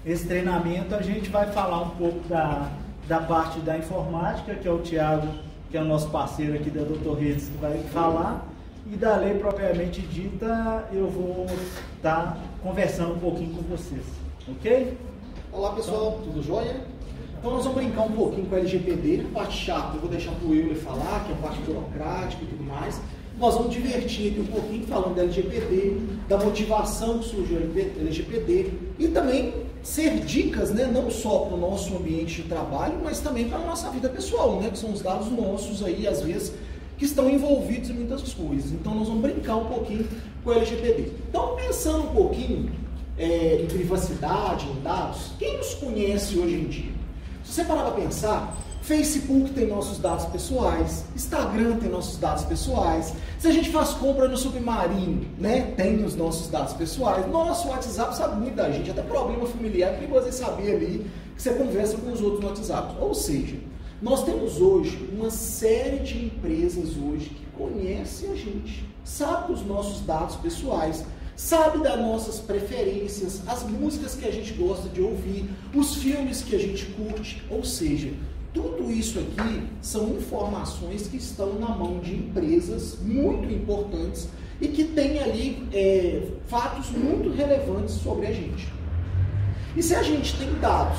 Esse treinamento a gente vai falar um pouco da parte da informática, que é o Thiago, que é o nosso parceiro aqui da Dr. Redes, que vai falar, e da lei propriamente dita eu vou estar conversando um pouquinho com vocês, ok? Olá pessoal, tudo jóia? Então nós vamos brincar um pouquinho com a LGPD, a parte chata eu vou deixar para o Euler falar, que é a parte burocrática e tudo mais. Nós vamos divertir aqui um pouquinho falando da LGPD, da motivação que surgiu a LGPD e também ser dicas, né, não só para o nosso ambiente de trabalho, mas também para a nossa vida pessoal, né, que são os dados nossos aí, às vezes, que estão envolvidos em muitas coisas. Então nós vamos brincar um pouquinho com a LGPD. Então, pensando um pouquinho em privacidade, em dados, quem nos conhece hoje em dia? Se você parar para pensar, Facebook tem nossos dados pessoais, Instagram tem nossos dados pessoais, se a gente faz compra no Submarino, né, tem os nossos dados pessoais, nosso WhatsApp sabe muito da gente, até problema familiar, que você saber ali que você conversa com os outros no WhatsApp. Ou seja, nós temos hoje uma série de empresas hoje que conhecem a gente, sabe dos nossos dados pessoais, sabe das nossas preferências, as músicas que a gente gosta de ouvir, os filmes que a gente curte, ou seja, tudo isso aqui são informações que estão na mão de empresas muito importantes e que têm ali fatos muito relevantes sobre a gente. E se a gente tem dados,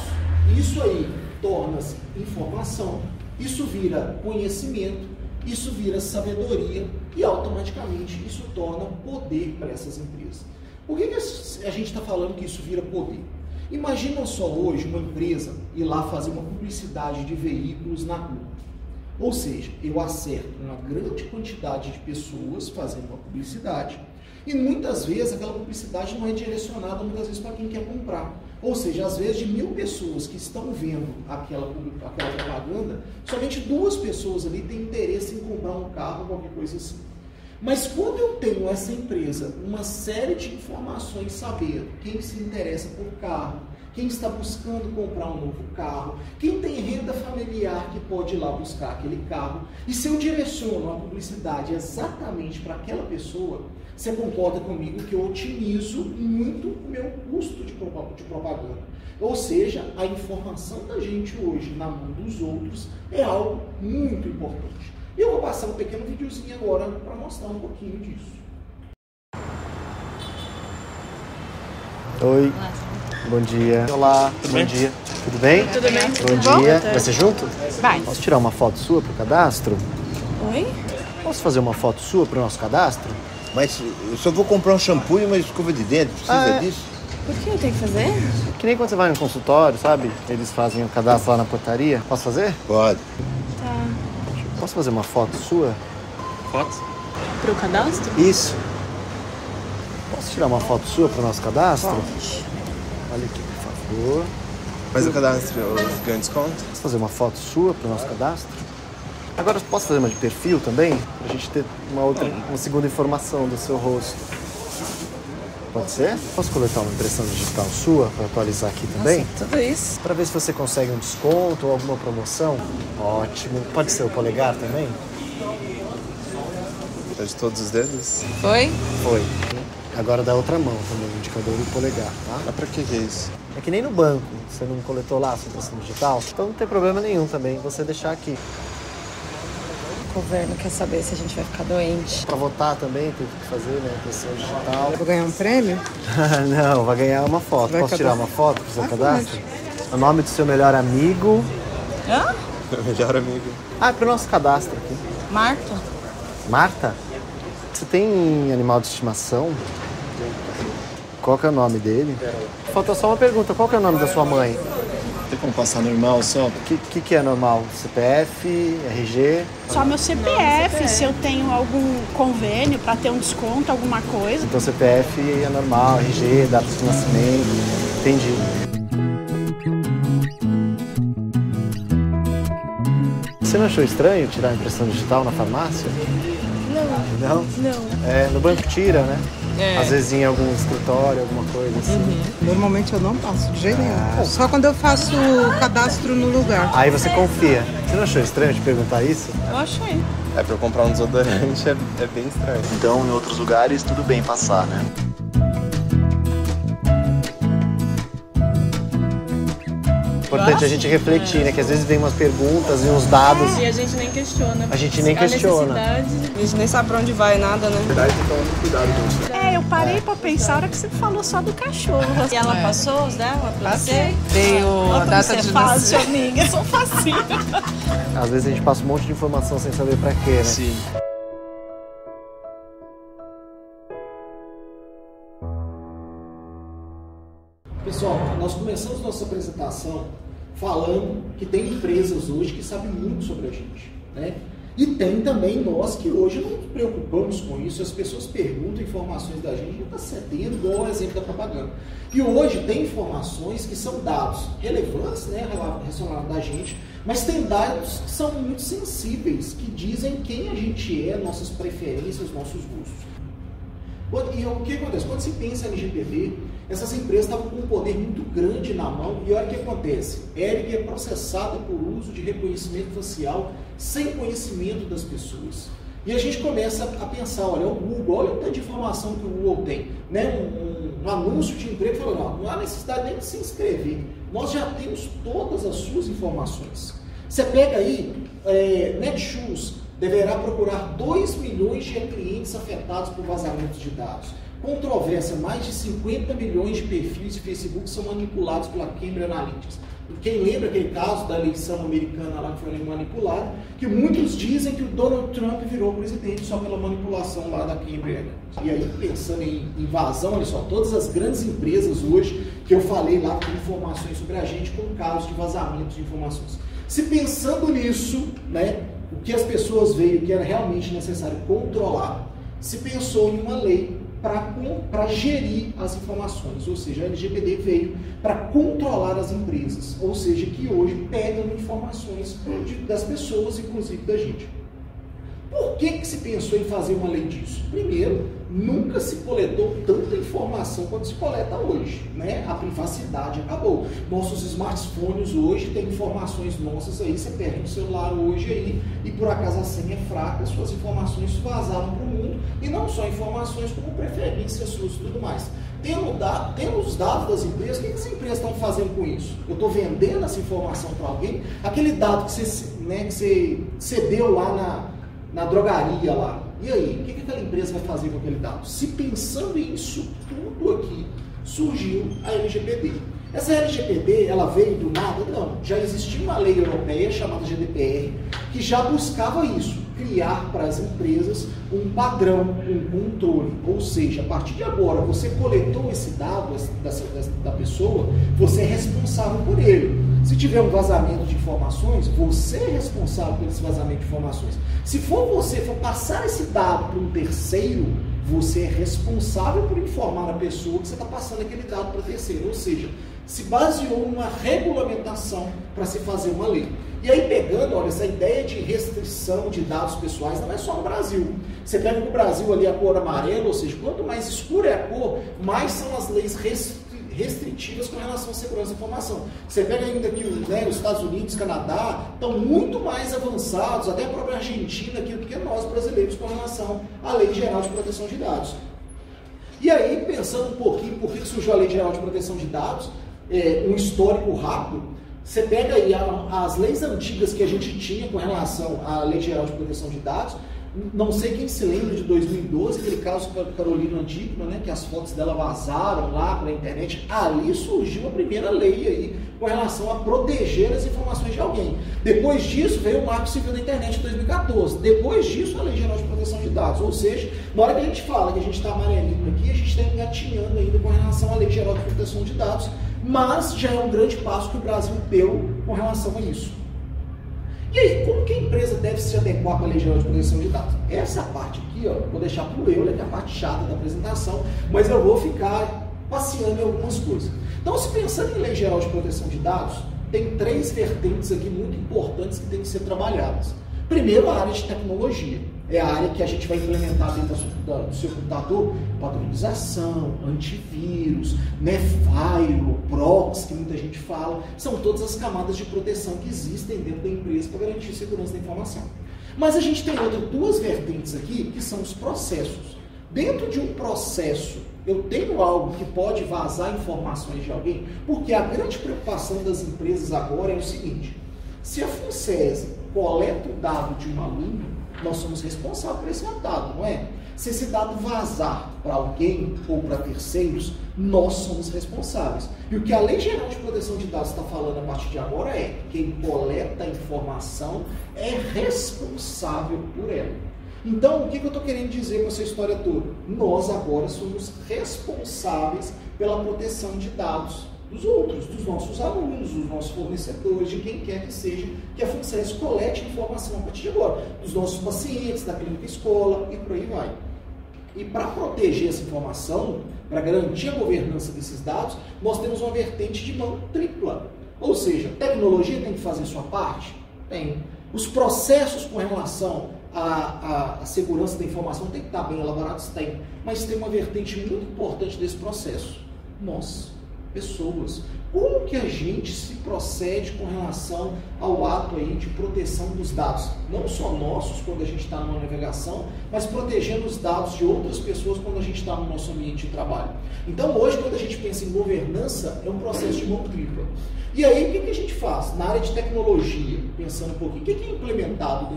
isso aí torna-se informação, isso vira conhecimento, isso vira sabedoria e automaticamente isso torna poder para essas empresas. Por que a gente está falando que isso vira poder? Imagina só hoje uma empresa ir lá fazer uma publicidade de veículos na rua. Ou seja, eu acerto uma grande quantidade de pessoas fazendo uma publicidade e muitas vezes aquela publicidade não é direcionada muitas vezes para quem quer comprar. Ou seja, às vezes de 1000 pessoas que estão vendo aquela propaganda, somente 2 pessoas ali têm interesse em comprar um carro ou qualquer coisa assim. Mas quando eu tenho essa empresa, uma série de informações, saber quem se interessa por carro, quem está buscando comprar um novo carro, quem tem renda familiar que pode ir lá buscar aquele carro, e se eu direciono a publicidade exatamente para aquela pessoa, você concorda comigo que eu otimizo muito o meu custo de propaganda. Ou seja, a informação da gente hoje na mão dos outros é algo muito importante. E eu vou passar um pequeno videozinho agora para mostrar um pouquinho disso. Oi, bom dia. Olá, bom dia. Tudo bem? Tudo bem? Bom dia. Vai ser junto? Vai. Posso tirar uma foto sua pro cadastro? Oi? Posso fazer uma foto sua pro nosso cadastro? Mas eu só vou comprar um shampoo e uma escova de dente, precisa disso? Por que eu tenho que fazer? Que nem quando você vai no consultório, sabe? Eles fazem o cadastro lá na portaria. Posso fazer? Pode. Tá. Posso fazer uma foto sua? Fotos? Pro cadastro? Isso. Posso tirar uma foto sua pro nosso cadastro? Pode. Olha aqui, por favor. Mas o cadastro ganha desconto? Posso fazer uma foto sua pro nosso cadastro? Agora, posso fazer uma de perfil também? Pra gente ter uma segunda informação do seu rosto. Pode ser? Posso coletar uma impressão digital sua para atualizar aqui também? Nossa, tudo isso? Para ver se você consegue um desconto ou alguma promoção? Ótimo. Pode ser o polegar também? De todos os dedos? Foi? Foi. Agora da outra mão também, o indicador e o polegar, tá? Mas pra que é isso? É que nem no banco, você não coletou lá a sua impressão digital, então não tem problema nenhum também você deixar aqui. O governo quer saber se a gente vai ficar doente. Para votar também tem que fazer, né, impressão digital. Vou ganhar um prêmio? Não, vai ganhar uma foto. Posso tirar uma foto pro seu cadastro? O nome do seu melhor amigo. Hã? Meu melhor amigo. Ah, é pro nosso cadastro aqui. Marta? Marta? Você tem animal de estimação? Qual que é o nome dele? Falta só uma pergunta. Qual que é o nome da sua mãe? Tem como passar normal só? O que é normal? CPF, RG? Só meu CPF, se eu tenho algum convênio para ter um desconto, alguma coisa. Então CPF é normal, RG, data de nascimento. Entendi. Você não achou estranho tirar a impressão digital na farmácia? Não. Não? Não. É, no banco tira, né? É. Às vezes em algum escritório, alguma coisa assim. Normalmente eu não passo de jeito nenhum. Só quando eu faço o cadastro no lugar. Aí você confia. Você não achou estranho de perguntar isso? Eu achei. É, pra eu comprar um desodorante é bem estranho. Então, em outros lugares, tudo bem passar, né? importante a gente refletir, né? Que às vezes vem umas perguntas e uns dados. E a gente nem questiona. A gente nem questiona. A gente nem sabe pra onde vai, nada, né? Na verdade, tem que tomar muito cuidado com isso. Eu parei pra pensar a hora que você falou só do cachorro. E ela passou os dela pra você? Deu a data de fácil, nascimento. amiga. Sou facinho. Às vezes a gente passa um monte de informação sem saber pra quê, né? Sim. Pessoal, nós começamos nossa apresentação falando que tem empresas hoje que sabem muito sobre a gente, né? E tem também nós que hoje não nos preocupamos com isso, as pessoas perguntam informações da gente, não está cedendo, igual o exemplo da propaganda. E hoje tem informações que são dados relevantes, né, relacionados da gente, mas tem dados que são muito sensíveis, que dizem quem a gente é, nossas preferências, nossos gostos. E o que acontece? Quando se pensa em LGPD, essas empresas estavam com um poder muito grande na mão e olha o que acontece. Eric é processado por uso de reconhecimento facial sem conhecimento das pessoas. E a gente começa a pensar, olha, o Google, olha o tanto de informação que o Google tem. Né? Um anúncio de emprego falou, não há necessidade nem de se inscrever. Nós já temos todas as suas informações. Você pega aí, Netshoes deverá procurar 2 milhões de clientes afetados por vazamentos de dados. Controvérsia, mais de 50 milhões de perfis de Facebook são manipulados pela Cambridge Analytica. Quem lembra aquele caso da eleição americana lá que foi manipulada, que muitos dizem que o Donald Trump virou presidente só pela manipulação lá da Cambridge. E aí, pensando em invasão, olha só, todas as grandes empresas hoje, que eu falei lá, com informações sobre a gente, com casos de vazamento de informações. Se pensando nisso, né, o que as pessoas veem que era realmente necessário controlar, se pensou em uma lei para gerir as informações, ou seja, a LGPD veio para controlar as empresas, ou seja, que hoje pegam informações das pessoas, inclusive da gente. Por que se pensou em fazer uma lei disso? Primeiro, nunca se coletou tanta informação quanto se coleta hoje, né? A privacidade acabou. Nossos smartphones hoje têm informações nossas aí, você perde o celular hoje aí e por acaso a senha é fraca, suas informações vazaram para o mundo e não só informações como preferências suas e tudo mais. Temos os dados das empresas, o que as empresas estão fazendo com isso? Eu estou vendendo essa informação para alguém, aquele dado que você cedeu lá na drogaria lá. E aí, o que aquela empresa vai fazer com aquele dado? Se pensando nisso tudo aqui, surgiu a LGPD. Essa LGPD, ela veio do nada? Não. Já existia uma lei europeia chamada GDPR, que já buscava isso, criar para as empresas um padrão, um controle. Ou seja, a partir de agora, você coletou esse dado da pessoa, você é responsável por ele. Se tiver um vazamento de informações, você é responsável por esse vazamento de informações. Se você for passar esse dado para um terceiro, você é responsável por informar a pessoa que você está passando aquele dado para terceiro. Ou seja, se baseou numa regulamentação para se fazer uma lei. E aí pegando, olha, essa ideia de restrição de dados pessoais não é só no Brasil. Você pega no Brasil ali a cor amarela, ou seja, quanto mais escura é a cor, mais são as leis restritivas com relação à segurança da informação. Você pega ainda que os Estados Unidos, Canadá, estão muito mais avançados, até a própria Argentina, aqui, do que nós brasileiros com relação à Lei Geral de Proteção de Dados. E aí, pensando um pouquinho por que surgiu a Lei Geral de Proteção de Dados, um histórico rápido, você pega aí as leis antigas que a gente tinha com relação à Lei Geral de Proteção de Dados. Não sei quem se lembra de 2012, aquele caso com a Carolina Dickmann, né, que as fotos dela vazaram lá para a internet. Ali surgiu a primeira lei aí com relação a proteger as informações de alguém. Depois disso veio o Marco Civil da Internet em 2014. Depois disso a Lei Geral de Proteção de Dados. Ou seja, na hora que a gente fala que a gente está amarelinho aqui, a gente está engatinhando ainda com relação à Lei Geral de Proteção de Dados, mas já é um grande passo que o Brasil deu com relação a isso. E aí, como que a empresa deve se adequar com a Lei Geral de Proteção de Dados? Essa parte aqui, ó, vou deixar para o Euler, que é a parte chata da apresentação, mas eu vou ficar passeando em algumas coisas. Então, se pensando em Lei Geral de Proteção de Dados, tem 3 vertentes aqui muito importantes que têm que ser trabalhadas. Primeiro, a área de tecnologia. É a área que a gente vai implementar dentro do seu computador, padronização, antivírus, né, firewall, proxy, que muita gente fala, são todas as camadas de proteção que existem dentro da empresa para garantir a segurança da informação. Mas a gente tem outras 2 vertentes aqui, que são os processos. Dentro de um processo, eu tenho algo que pode vazar informações de alguém, porque a grande preocupação das empresas agora é o seguinte: se a FUNSESI coleta o dado de um aluno, nós somos responsáveis por esse dado, não é? Se esse dado vazar para alguém ou para terceiros, nós somos responsáveis. E o que a Lei Geral de Proteção de Dados está falando a partir de agora é: quem coleta a informação é responsável por ela. Então, o que eu estou querendo dizer com essa história toda? Nós agora somos responsáveis pela proteção de dados dos outros, dos nossos alunos, dos nossos fornecedores, de quem quer que seja, que a FUNSESI colete informação a partir de agora, dos nossos pacientes, da clínica escola e por aí vai. E para proteger essa informação, para garantir a governança desses dados, nós temos uma vertente de mão tripla. Ou seja, a tecnologia tem que fazer sua parte? Tem. Os processos com relação à segurança da informação tem que estar bem elaborados? Tem. Mas tem uma vertente muito importante desse processo. Nós, pessoas. Como que a gente se procede com relação ao ato aí de proteção dos dados? Não só nossos, quando a gente está numa navegação, mas protegendo os dados de outras pessoas quando a gente está no nosso ambiente de trabalho. Então, hoje, quando a gente pensa em governança, é um processo de mão tripla. E aí, o que a gente faz? Na área de tecnologia, pensando um pouquinho, o que é implementado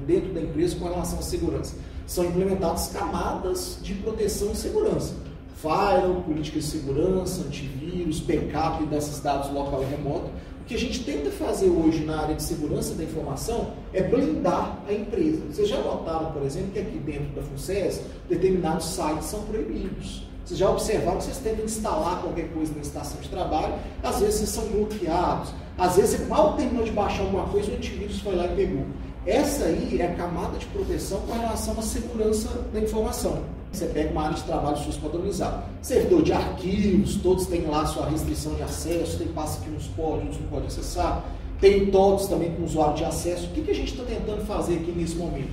dentro da empresa com relação à segurança? São implementadas camadas de proteção e segurança. Firewall, políticas de segurança, antivírus, backup desses dados local e remoto. O que a gente tenta fazer hoje na área de segurança da informação é blindar a empresa. Vocês já notaram, por exemplo, que aqui dentro da FUNSESI, determinados sites são proibidos. Vocês já observaram que vocês tentam instalar qualquer coisa na estação de trabalho, às vezes vocês são bloqueados, às vezes você mal terminou de baixar alguma coisa, o antivírus foi lá e pegou. Essa aí é a camada de proteção com relação à segurança da informação. Você pega uma área de trabalho SUS padronizado. Servidor de arquivos, todos têm lá sua restrição de acesso, tem passa que uns pode, uns não pode acessar. Tem todos também com usuário de acesso. O que a gente está tentando fazer aqui nesse momento?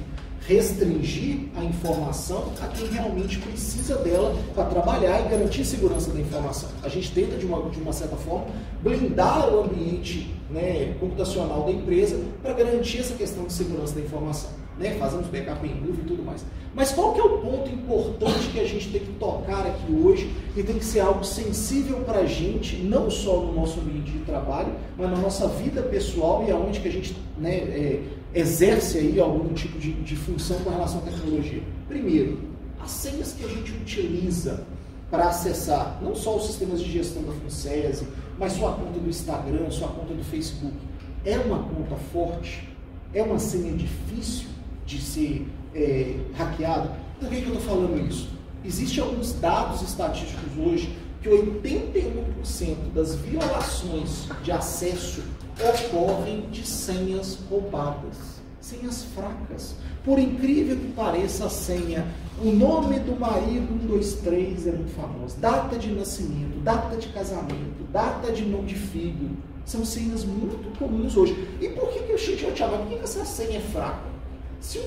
Restringir a informação a quem realmente precisa dela para trabalhar e garantir a segurança da informação. A gente tenta, de uma certa forma, blindar o ambiente, né, computacional da empresa para garantir essa questão de segurança da informação. Né? Fazemos backup em nuvem e tudo mais. Mas qual que é o ponto importante que a gente tem que tocar aqui hoje e tem que ser algo sensível para a gente, não só no nosso ambiente de trabalho, mas na nossa vida pessoal e aonde que a gente, né, exerce aí algum tipo de função com relação à tecnologia? Primeiro, as senhas que a gente utiliza para acessar não só os sistemas de gestão da FUNSESI, mas sua conta do Instagram, sua conta do Facebook, é uma conta forte? É uma senha difícil de ser hackeada? Por que eu estou falando isso? Existem alguns dados estatísticos hoje que 81% das violações de acesso ocorrem de senhas roubadas, senhas fracas. Por incrível que pareça, a senha, o nome do marido 123 é muito famoso, data de nascimento, data de casamento, data de nome de filho, são senhas muito comuns hoje. E por que eu chego a Thiago? Por que essa senha é fraca? Se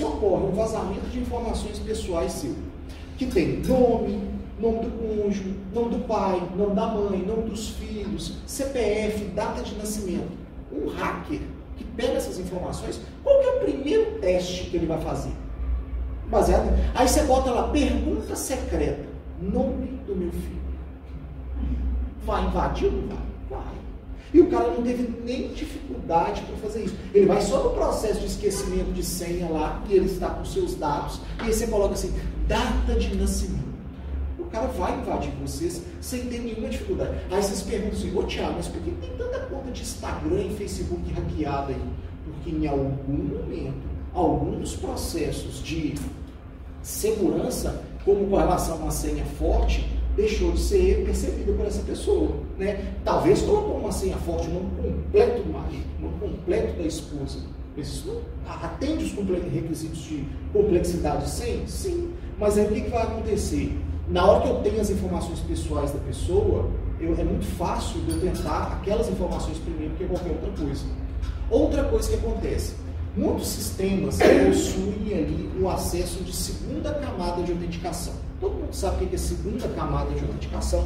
ocorre um vazamento de informações pessoais seu, que tem nome do cônjuge, nome do pai, nome da mãe, nome dos filhos, CPF, data de nascimento, um hacker que pega essas informações, qual que é o primeiro teste que ele vai fazer? Baseado em... Aí você bota lá, pergunta secreta, nome do meu filho. Vai invadir ou não vai? Vai. E o cara não teve nem dificuldade para fazer isso. Ele vai só no processo de esquecimento de senha lá, e ele está com seus dados, e aí você coloca assim, data de nascimento. O cara vai invadir vocês sem ter nenhuma dificuldade. Aí vocês perguntam assim, ô Thiago, mas por que tem tanta conta de Instagram e Facebook hackeada aí? Porque em algum momento, algum dos processos de segurança, como com relação a uma senha forte, deixou de ser percebido por essa pessoa, né? Talvez colocou uma senha forte, um nome completo do marido, um nome completo da esposa. Mas isso não atende os requisitos de complexidade de senha? Sim. Mas aí o que vai acontecer? Na hora que eu tenho as informações pessoais da pessoa, é muito fácil de eu tentar aquelas informações primeiro que qualquer outra coisa. Outra coisa que acontece, muitos sistemas possuem ali o acesso de segunda camada de autenticação. Todo mundo sabe o que é segunda camada de autenticação?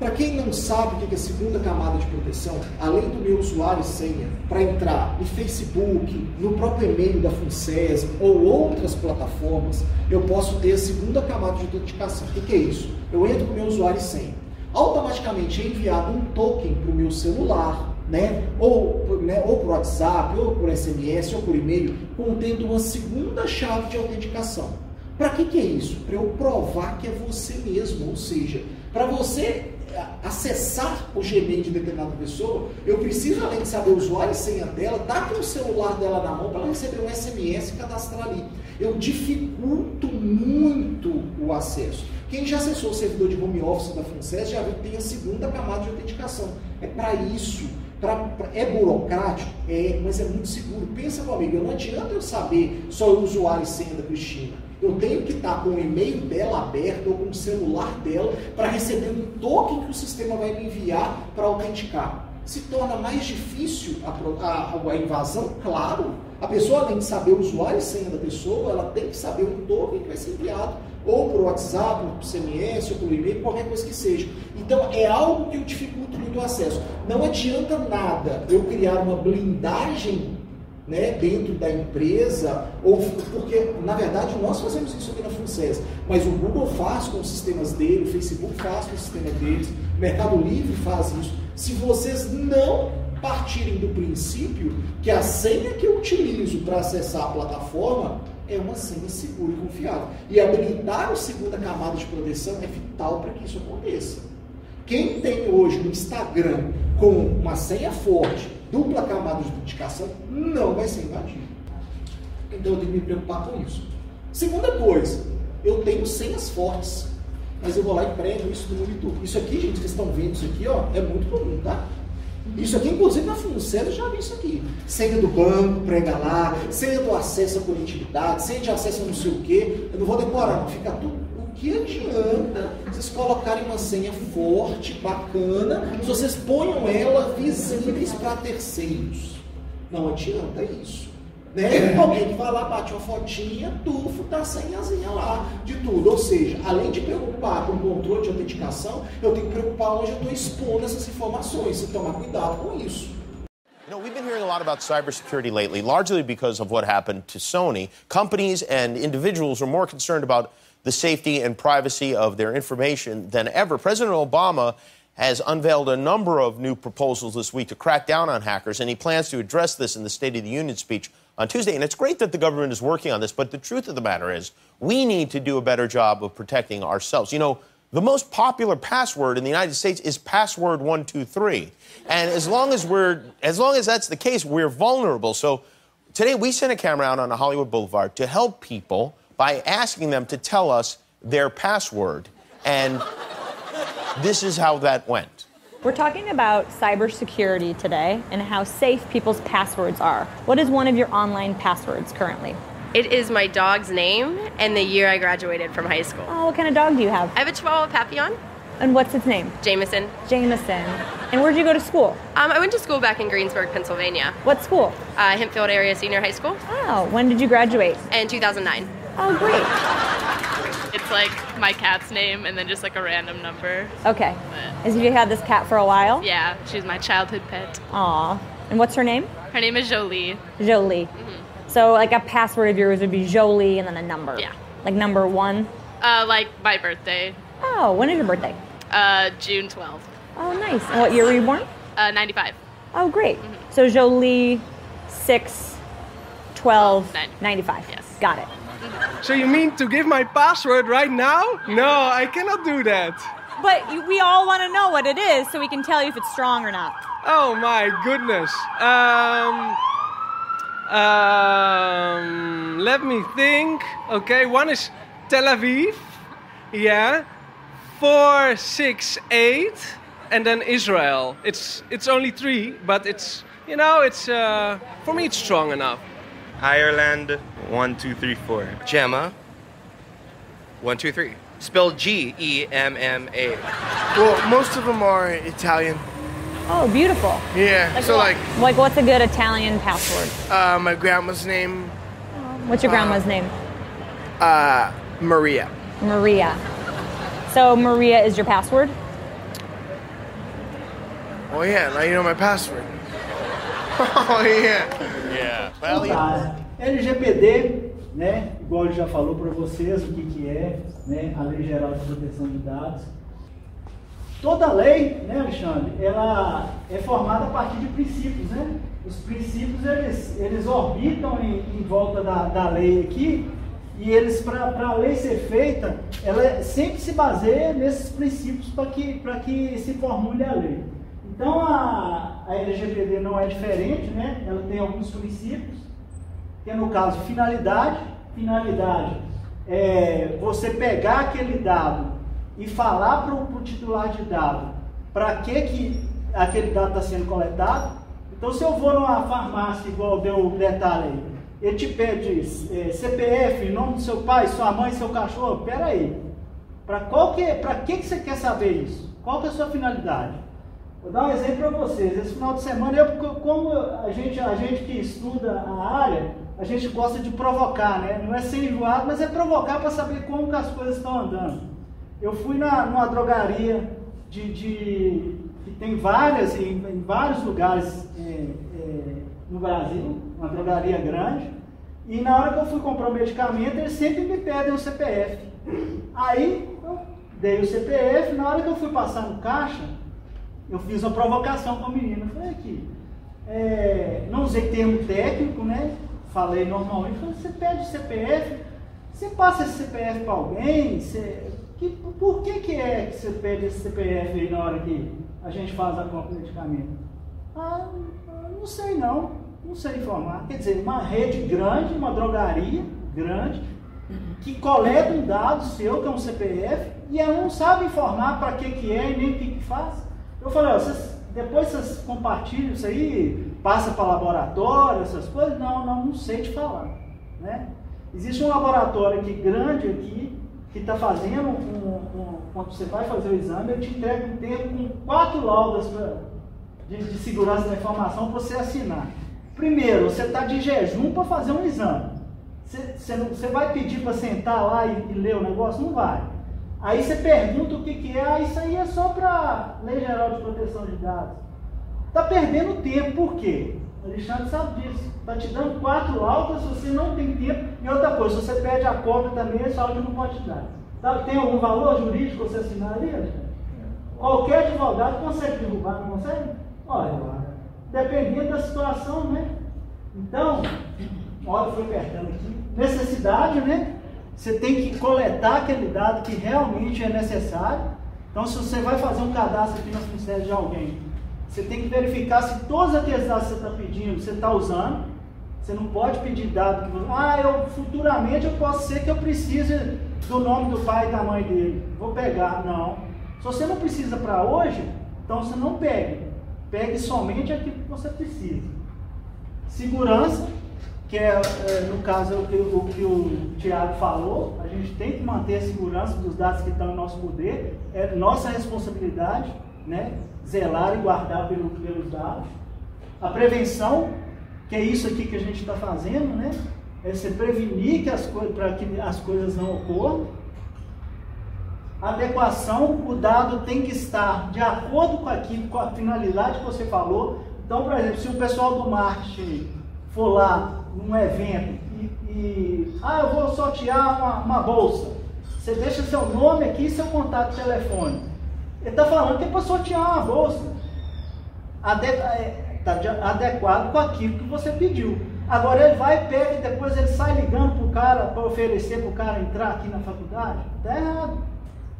Para quem não sabe o que é a segunda camada de proteção, além do meu usuário e senha, para entrar no Facebook, no próprio e-mail da FUNSESM ou outras plataformas, eu posso ter a segunda camada de autenticação. O que é isso? Eu entro com o meu usuário e senha. Automaticamente é enviado um token para o meu celular, ou por WhatsApp, ou por SMS, ou por e-mail, contendo uma segunda chave de autenticação. Para que é isso? Para eu provar que é você mesmo, ou seja, para você acessar o Gmail de determinada pessoa, eu preciso, além de saber o usuário e senha dela, dar com o celular dela na mão para ela receber um SMS e cadastrar ali. Eu dificulto muito o acesso. Quem já acessou o servidor de home office da FUNSESM já viu que tem a segunda camada de autenticação. É para isso. É burocrático? É, mas é muito seguro. Pensa comigo, não adianta eu saber só o usuário e senha da Cristina. Eu tenho que estar com o e-mail dela aberto ou com o celular dela para receber um token que o sistema vai me enviar para autenticar. Se torna mais difícil a invasão? Claro. A pessoa, além de saber o usuário e senha da pessoa, ela tem que saber um token que vai ser enviado ou por WhatsApp, ou por SMS, ou por e-mail, qualquer coisa que seja. Então, é algo que eu dificulto muito o acesso. Não adianta nada eu criar uma blindagem dentro da empresa, porque, na verdade, nós fazemos isso aqui na FUNSESM, mas o Google faz com os sistemas dele, o Facebook faz com o sistema deles, o Mercado Livre faz isso. Se vocês não partirem do princípio que a senha que eu utilizo para acessar a plataforma é uma senha segura e confiável. E habilitar a segunda camada de proteção é vital para que isso aconteça. Quem tem hoje no Instagram com uma senha forte, dupla camada de autenticação, não vai ser invadido. Então eu tenho que me preocupar com isso. Segunda coisa, eu tenho senhas fortes, mas eu vou lá e prego isso no monitor. Isso aqui, gente, vocês estão vendo isso aqui, ó, é muito comum, tá? Isso aqui, inclusive, na FUNSESM eu já vi isso aqui. Senha do banco, prega lá, senha do acesso à conectividade, senha de acesso a não sei o quê. Eu não vou decorar, não. Fica tudo. O que adianta vocês colocarem uma senha forte, bacana, se vocês ponham ela visíveis para terceiros? Não adianta isso. Alguém que vai lá, bate uma fotinha, tufo, tá a senhazinha lá de tudo. Ou seja, além de preocupar com o controle de autenticação, eu tenho que preocupar onde eu estou expondo essas informações e tomar cuidado com isso. You know, we've been hearing a lot about cybersecurity lately, largely because of what happened to Sony. Companies and individuals are more concerned about the safety and privacy of their information than ever. President Obama has unveiled a number of new proposals this week to crack down on hackers, and he plans to address this in the State of the Union speech on Tuesday. And it's great that the government is working on this, but the truth of the matter is we need to do a better job of protecting ourselves. You know, the most popular password in the United States is password 123. And as long as that's the case, we're vulnerable. So today we sent a camera out on Hollywood Boulevard to help people by asking them to tell us their password. And this is how that went. We're talking about cybersecurity today and how safe people's passwords are. What is one of your online passwords currently? It is my dog's name and the year I graduated from high school. Oh, what kind of dog do you have? I have a Chihuahua Papillon. And what's its name? Jameson. Jameson. And where'd you go to school? I went to school back in Greensburg, Pennsylvania. What school? Hempfield Area Senior High School. Oh, when did you graduate? In 2009. Oh, great. It's like my cat's name and then just like a random number. Okay. Have you had this cat for a while? Yeah, she's my childhood pet. Aw. And what's her name? Her name is Jolie. Jolie. Mm-hmm. So like a password of yours would be Jolie and then a number. Yeah. Like number 1? Like my birthday. Oh, when is your birthday? June 12th. Oh, nice. And what year were you born? 95. Oh, great. Mm-hmm. So Jolie, 6, 12, 95. Yes. Got it. So you mean to give my password right now? No, I cannot do that. But we all want to know what it is so we can tell you if it's strong or not. Oh my goodness. Let me think. Okay, one is Tel Aviv. Yeah. 4, 6, 8. And then Israel. It's only 3, but it's, you know, it's for me it's strong enough. Ireland, 1, 2, 3, 4. Gemma, 1, 2, 3. Spelled G-E-M-M-A. Well, most of them are Italian. Oh, beautiful. Yeah, like so what? Like what's a good Italian password? My grandma's name. What's your grandma's name? Maria. Maria. So Maria is your password? Oh yeah, now you know my password. Oh yeah. Yeah. Well, LGPD, né? Igual ele já falou para vocês o que é, né? A Lei Geral de Proteção de Dados. Toda lei, né, Alexandre, ela é formada a partir de princípios, né? Os princípios, eles orbitam em volta da lei aqui, e eles, para a lei ser feita, ela sempre se baseia nesses princípios para que se formule a lei. Então, a LGPD não é diferente, né? Ela tem alguns princípios, que é, no caso, finalidade. Finalidade é você pegar aquele dado e falar para o titular de dado para que aquele dado está sendo coletado. Então, se eu vou numa farmácia, igual deu o detalhe aí, ele te pede CPF, nome do seu pai, sua mãe, seu cachorro, espera aí. Para que você quer saber isso? Qual que é a sua finalidade? Vou dar um exemplo para vocês. Esse final de semana, como a gente que estuda a área, a gente gosta de provocar, né? Não é ser enjoado, mas é provocar para saber como que as coisas estão andando. Eu fui numa drogaria que tem várias, em vários lugares no Brasil, uma drogaria grande, e na hora que eu fui comprar um medicamento, eles sempre me pedem o CPF. Aí, eu dei o CPF, na hora que eu fui passar no caixa, eu fiz uma provocação com a menina. Falei aqui, não usei termo técnico, né? Falei normalmente, falei, você pede o CPF, você passa esse CPF para alguém, por que é que você pede esse CPF aí na hora que a gente faz a compra do medicamento? Não sei não sei informar. Quer dizer, uma rede grande, uma drogaria grande, que coleta um dado seu, que é um CPF, e ela não sabe informar para que é e nem o que faz. Eu falei, depois vocês compartilham isso aí, passa para laboratório, essas coisas? Não sei te falar, né? Existe um laboratório aqui, grande aqui, que está fazendo, quando você vai fazer o exame, ele te entrega um termo com 4 laudas de segurança da informação para você assinar. Primeiro, você está de jejum para fazer um exame. Você vai pedir para sentar lá e ler o negócio? Não vai. Aí você pergunta o que é, isso aí é só para Lei Geral de Proteção de Dados. Está perdendo tempo, por quê? O Alexandre sabe disso. Está te dando 4 laudas, você não tem tempo. E outra coisa, se você pede a cópia também, esse áudio não pode te dar. Tem algum valor jurídico você assinar ali, Alexandre? Qualquer advogado consegue derrubar, não consegue? Olha, dependendo da situação, né? Então, olha, foi apertando aqui. Necessidade, né? Você tem que coletar aquele dado que realmente é necessário. Então, se você vai fazer um cadastro aqui na FinServ de alguém, você tem que verificar se todos aqueles dados que você está pedindo, você está usando. Você não pode pedir dado que futuramente eu posso ser que eu precise do nome do pai e da mãe dele. Vou pegar. Não. Se você não precisa para hoje, então você não pegue. Pegue somente aquilo que você precisa. Segurança, que no caso o que o Tiago falou, a gente tem que manter a segurança dos dados que estão em nosso poder, é nossa responsabilidade, né? Zelar e guardar pelos dados. A prevenção, que é isso aqui que a gente está fazendo, né? É você prevenir para que as coisas não ocorram. Adequação, o dado tem que estar de acordo com aquilo, com a finalidade que você falou. Então, por exemplo, se o pessoal do marketing for lá num evento eu vou sortear uma bolsa, você deixa seu nome aqui e seu contato de telefone. Ele está falando que é para sortear uma bolsa. Está adequado com aquilo que você pediu. Agora ele vai, pega e depois ele sai ligando para o cara, para oferecer para o cara entrar aqui na faculdade. Está errado.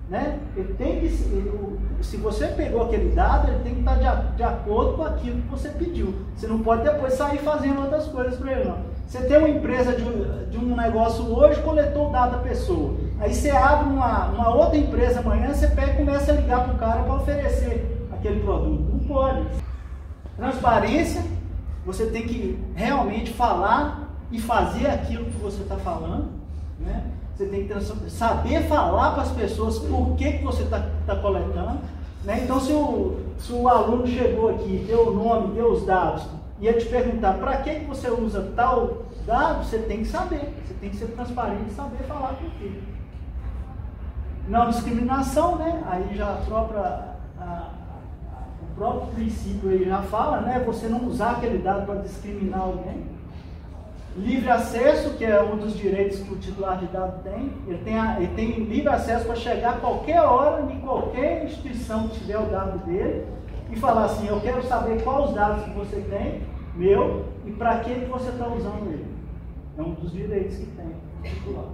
Né? Ele tem que, se você pegou aquele dado, ele tem que estar de acordo com aquilo que você pediu. Você não pode depois sair fazendo outras coisas para ele, não. Você tem uma empresa de um negócio hoje, coletou o dado da pessoa. Aí você abre uma outra empresa amanhã, você pega e começa a ligar para o cara para oferecer aquele produto. Não pode. Transparência, você tem que realmente falar e fazer aquilo que você está falando, né? Você tem que saber falar para as pessoas por que você está coletando, né? Então, se o aluno chegou aqui, deu o nome, deu os dados, e ele te perguntar para que você usa tal dado, você tem que saber. Você tem que ser transparente e saber falar por quê. Não discriminação, né? Aí já o o próprio princípio aí já fala, né? Você não usar aquele dado para discriminar alguém. Livre acesso, que é um dos direitos que o titular de dado tem. Ele tem livre acesso para chegar a qualquer hora, em qualquer instituição que tiver o dado dele, e falar assim, eu quero saber quais os dados que você tem, meu, e para que você está usando ele. É um dos direitos que tem o titular.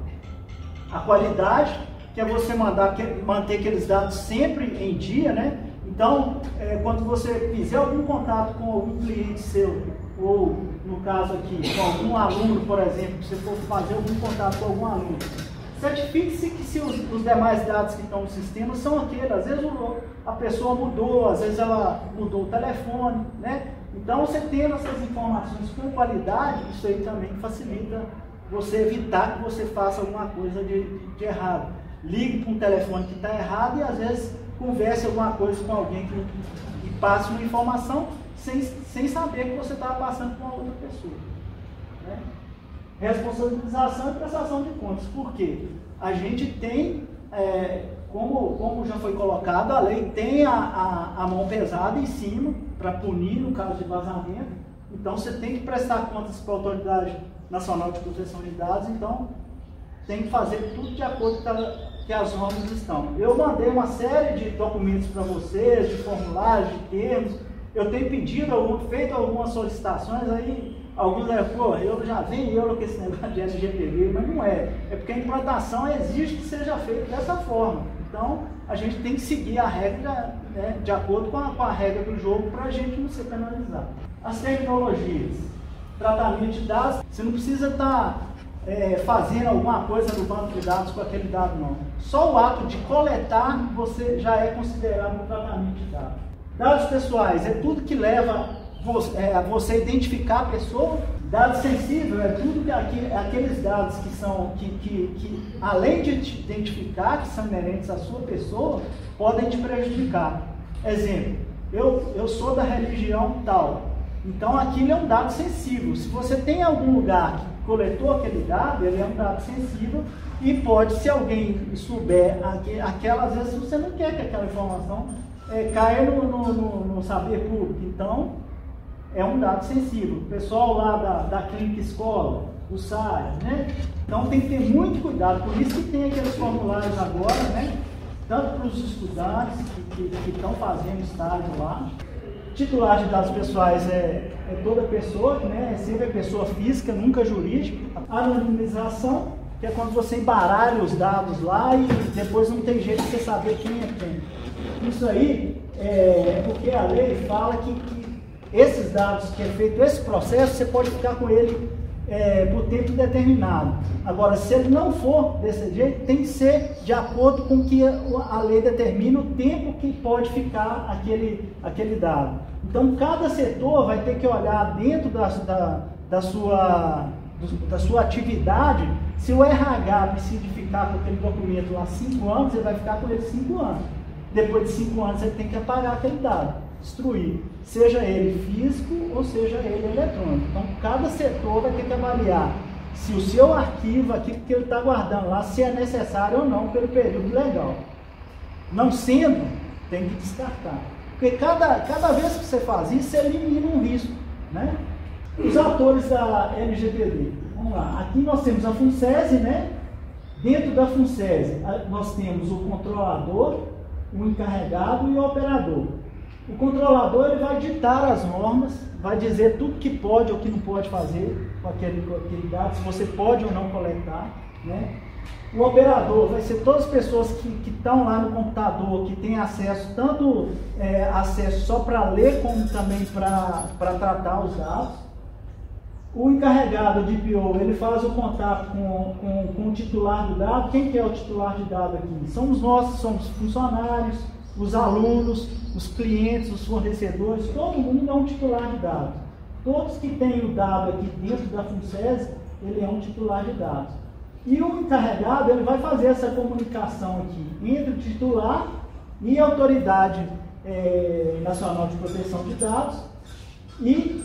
A qualidade, que é você manter aqueles dados sempre em dia, né? Então, quando você fizer algum contato com algum cliente seu, ou no caso aqui, com algum aluno, por exemplo, se você for fazer algum contato com algum aluno, certifique-se que se os demais dados que estão no sistema são aqueles. Às vezes a pessoa mudou, às vezes ela mudou o telefone, né? Então, você tendo essas informações com qualidade, isso aí também facilita você evitar que você faça alguma coisa de errado. Ligue para um telefone que está errado e às vezes converse alguma coisa com alguém que passe uma informação sem saber que você estava passando com uma outra pessoa. Né? Responsabilização e prestação de contas. Por quê? A gente tem, como já foi colocado, a lei tem a mão pesada em cima para punir no caso de vazamento. Então você tem que prestar contas para a Autoridade Nacional de Proteção de Dados, então tem que fazer tudo de acordo com que as normas estão. Eu mandei uma série de documentos para vocês, de formulários, de termos. Eu tenho feito algumas solicitações, aí alguns pô, eu já venho com esse negócio de LGPD, mas não é. É porque a implantação exige que seja feito dessa forma. Então, a gente tem que seguir a regra, né, de acordo com a regra do jogo para a gente não ser penalizado. As tecnologias, tratamento de dados, você não precisa estar fazendo alguma coisa no banco de dados com aquele dado, não. Só o ato de coletar, você já é considerado um tratamento de dados. Dados pessoais, é tudo que leva a você identificar a pessoa. Dados sensíveis, é tudo que aqueles dados que são, que além de te identificar, que são inerentes à sua pessoa, podem te prejudicar. Exemplo, eu sou da religião tal, então aquilo é um dado sensível. Se você tem algum lugar que coletou aquele dado, ele é um dado sensível e pode, se alguém souber às vezes você não quer que aquela informação caia no saber público, então é um dado sensível. O pessoal lá da clínica escola, o SAI, né? Então tem que ter muito cuidado, por isso que tem aqueles formulários agora, né? Tanto para os estudantes que estão fazendo estágio lá. Titular de dados pessoais é toda pessoa, né? É sempre a pessoa física, nunca jurídica. Anonimização, que é quando você embaralha os dados lá e depois não tem jeito de você saber quem é quem. Isso aí é porque a lei fala que esses dados, que é feito esse processo, você pode ficar com ele por tempo determinado. Agora, se ele não for desse jeito, tem que ser de acordo com que a lei determina o tempo que pode ficar aquele dado. Então, cada setor vai ter que olhar dentro da sua atividade, se o RH precisa ficar com aquele documento lá 5 anos, ele vai ficar com ele 5 anos. Depois de 5 anos, ele tem que apagar aquele dado, destruir, seja ele físico ou seja ele eletrônico. Então, cada setor vai ter que avaliar se o seu arquivo, aquilo que ele está guardando lá, se é necessário ou não pelo período legal. Não sendo, tem que descartar. Porque cada vez que você faz isso, você elimina um risco, né? Os atores da LGPD. Vamos lá. Aqui nós temos a FUNSESI, né? Dentro da FUNSESI, nós temos o controlador, o encarregado e o operador. O controlador ele vai ditar as normas, vai dizer tudo que pode ou que não pode fazer com aquele dado, se você pode ou não coletar, né? O operador vai ser todas as pessoas que estão lá no computador, que têm acesso, tanto acesso só para ler, como também para tratar os dados. O encarregado de DPO, ele faz o contato com o titular do dado. Quem que é o titular de dado aqui? Somos nós, somos funcionários, os alunos, os clientes, os fornecedores, todo mundo é um titular de dados. Todos que têm o dado aqui dentro da FUNSESI, ele é um titular de dados. E o encarregado, ele vai fazer essa comunicação aqui entre o titular e a Autoridade Nacional de Proteção de Dados e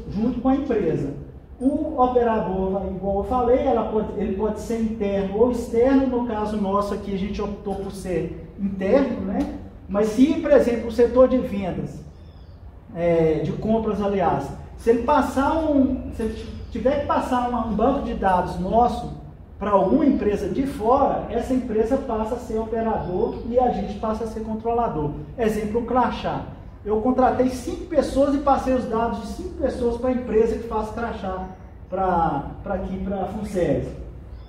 junto com a empresa. O operador, igual eu falei, ele pode ser interno ou externo. No caso nosso aqui, a gente optou por ser interno, né? Mas se, por exemplo, o setor de vendas, de compras, aliás, se ele tiver que passar um banco de dados nosso para alguma empresa de fora, essa empresa passa a ser operador e a gente passa a ser controlador. Exemplo, o crachá. Eu contratei 5 pessoas e passei os dados de 5 pessoas para a empresa que faz crachá para a Funceres.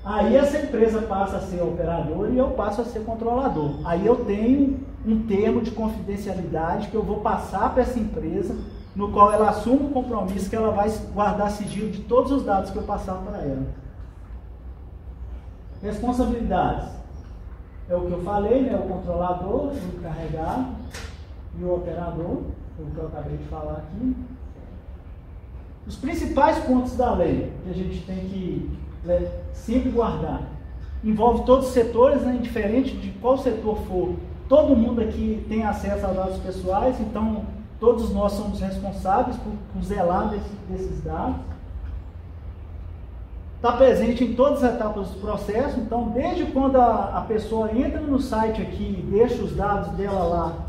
Aí essa empresa passa a ser operador e eu passo a ser controlador. Aí eu tenho um termo de confidencialidade que eu vou passar para essa empresa, no qual ela assume o compromisso que ela vai guardar sigilo de todos os dados que eu passar para ela. Responsabilidades. É o que eu falei, né? O controlador, o encarregado e o operador, o que eu acabei de falar aqui. Os principais pontos da lei que a gente tem que sempre guardar. Envolve todos os setores, né? Indiferente de qual setor for. Todo mundo aqui tem acesso a dados pessoais, então todos nós somos responsáveis por zelar desses dados. Está presente em todas as etapas do processo, então desde quando a pessoa entra no site aqui e deixa os dados dela lá,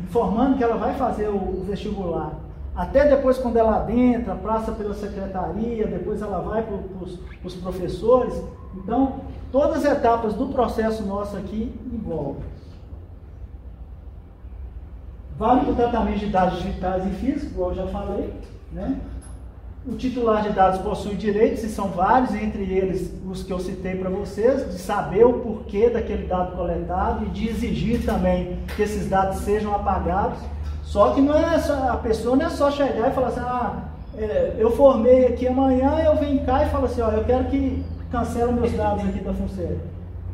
informando que ela vai fazer o vestibular, até depois quando ela adentra, passa pela secretaria, depois ela vai para os professores. Então, todas as etapas do processo nosso aqui envolvem. Vale para o tratamento de dados digitais e físicos, igual eu já falei, né? O titular de dados possui direitos, e são vários, entre eles os que eu citei para vocês, de saber o porquê daquele dado coletado e de exigir também que esses dados sejam apagados. Só que a pessoa não é só chegar e falar assim, eu formei aqui amanhã, eu venho cá e falo assim, eu quero que cancela meus dados aqui da Funceres.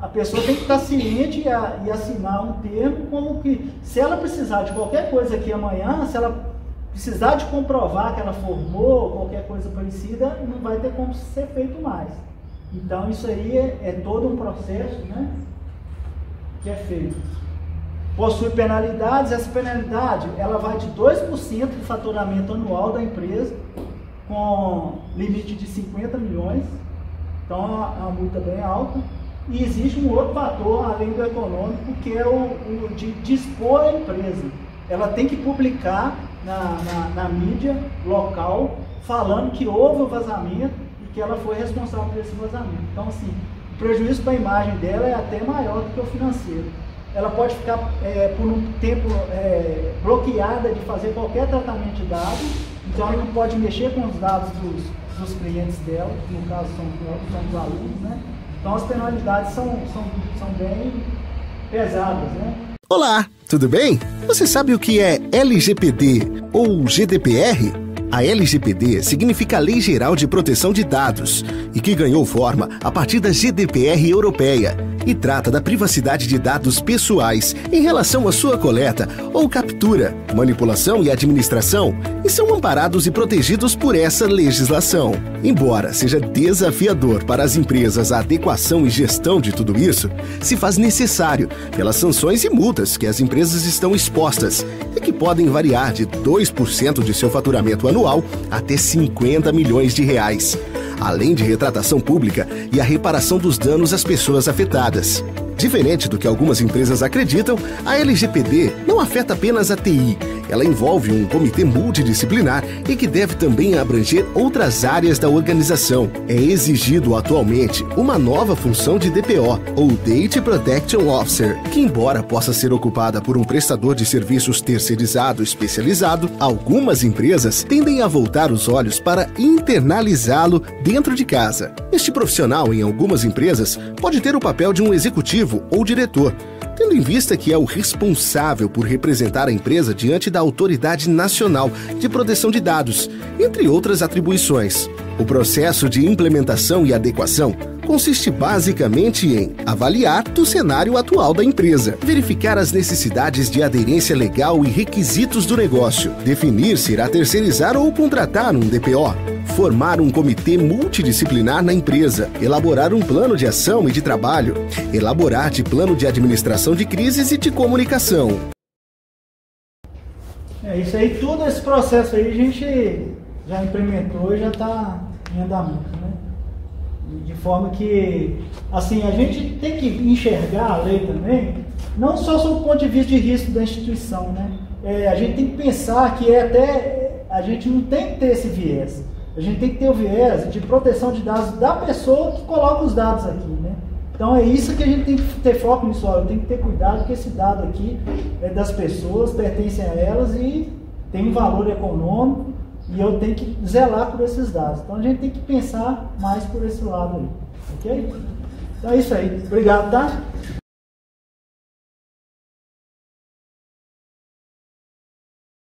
A pessoa tem que estar ciente e assinar um termo como que, se ela precisar de qualquer coisa aqui amanhã, se ela precisar de comprovar que ela formou, qualquer coisa parecida, não vai ter como ser feito mais. Então isso aí é todo um processo, né, que é feito. Possui penalidades, essa penalidade ela vai de 2% do faturamento anual da empresa, com limite de 50 milhões, então é uma multa bem alta. E existe um outro fator, além do econômico, que é o de dispor a empresa. Ela tem que publicar na mídia local, falando que houve o vazamento e que ela foi responsável por esse vazamento. Então, assim, o prejuízo para a imagem dela é até maior do que o financeiro. Ela pode ficar por um tempo bloqueada de fazer qualquer tratamento de dados, então ela não pode mexer com os dados dos clientes dela, que no caso são os alunos, né? Então as penalidades são bem pesadas, né? Olá, tudo bem? Você sabe o que é LGPD ou GDPR? A LGPD significa Lei Geral de Proteção de Dados e que ganhou forma a partir da GDPR europeia e trata da privacidade de dados pessoais em relação à sua coleta ou captura, manipulação e administração, e são amparados e protegidos por essa legislação. Embora seja desafiador para as empresas a adequação e gestão de tudo isso, se faz necessário pelas sanções e multas que as empresas estão expostas e que podem variar de 2% de seu faturamento anual até 50 milhões de reais, além de retratação pública e a reparação dos danos às pessoas afetadas. Diferente do que algumas empresas acreditam, a LGPD não afeta apenas a TI. Ela envolve um comitê multidisciplinar e que deve também abranger outras áreas da organização. É exigido atualmente uma nova função de DPO, ou Data Protection Officer, que embora possa ser ocupada por um prestador de serviços terceirizado especializado, algumas empresas tendem a voltar os olhos para internalizá-lo dentro de casa. Este profissional, em algumas empresas, pode ter o papel de um executivo ou diretor, tendo em vista que é o responsável por representar a empresa diante da Autoridade Nacional de Proteção de Dados, entre outras atribuições. O processo de implementação e adequação consiste basicamente em avaliar o cenário atual da empresa, verificar as necessidades de aderência legal e requisitos do negócio, definir se irá terceirizar ou contratar um DPO, formar um comitê multidisciplinar na empresa, elaborar um plano de ação e de trabalho, elaborar de plano de administração de crises e de comunicação. Isso aí, todo esse processo aí a gente já implementou e já está em andamento, né? De forma que, assim, a gente tem que enxergar a lei também não só sob o ponto de vista de risco da instituição, né? A gente tem que pensar que a gente não tem que ter esse viés. A gente tem que ter o viés de proteção de dados da pessoa que coloca os dados aqui, né? Então é isso que a gente tem que ter foco nisso. Eu tenho que ter cuidado que esse dado aqui é das pessoas, pertencem a elas e tem um valor econômico e eu tenho que zelar por esses dados. Então a gente tem que pensar mais por esse lado aí, ok? Então é isso aí. Obrigado, tá?